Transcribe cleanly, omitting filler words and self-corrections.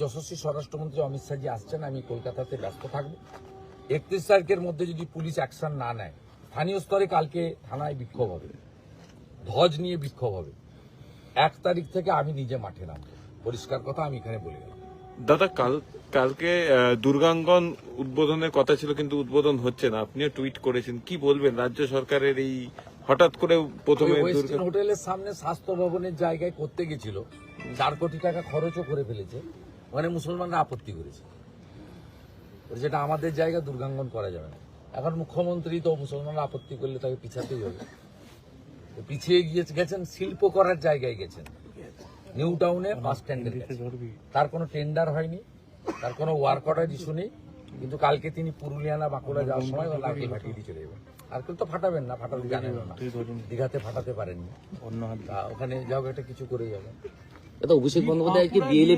যশস্বী স্বরাষ্ট্রমন্ত্রী অমিত শাহজি আসছেন, আমি কলকাতাতে ব্যস্ত থাকবো। 31 তারিখের মধ্যে যদি পুলিশ অ্যাকশন না নেয়, স্থানীয় স্তরে কালকে থানায় বিক্ষোভ হবে, ধ্বজ নিয়ে বিক্ষোভ হবে। 1 তারিখ থেকে আমি নিজে মাঠে নামবো, পরিষ্কার কথা আমি এখানে বলে গেলাম। দাদা কালকে দুর্গাঙ্গন উদ্বোধনের কথা ছিল, কিন্তু উদ্বোধন হচ্ছে না। আপনিও টুইট করেছেন, কি বলবেন রাজ্য সরকারের এই হঠাৎ করে প্রথমে ওয়েস্টার্ন হোটেলের সামনে স্বাস্থ্য ভবনের জায়গায় করতে গেছিল, 4 কোটি টাকা খরচও করে ফেলেছে, ওখানে মুসলমানরা আপত্তি করেছে, যেটা আমাদের জায়গা, দুর্গাঙ্গন করা যাবে না। এখন মুখ্যমন্ত্রী তো মুসলমানরা আপত্তি করলে তাকে পিছাতেই হবে, পিছিয়ে গেছেন, শিল্প করার জায়গায় গেছেন, নিউ টাউনে বাস স্ট্যান্ডের কাছে। তার কোনো টেন্ডার হয়নি, তার কোনো ওয়ার্ক অর্ডার ইস্যু নেই, কিন্তু কালকে তিনি পুরুলিয়া না বাঁকুড়া যাওয়ার সময় লাঠি ফাটিয়ে দিয়ে চলে যাবেন। আর কেউ তো ফাটাবেন না, ফাটাতে জানেন না, দীঘাতে ফাটাতে পারেননি, ওখানে যাও একটা কিছু করে যাবেন। অভিষেক বন্দ্যোপাধ্যায় বিএলএ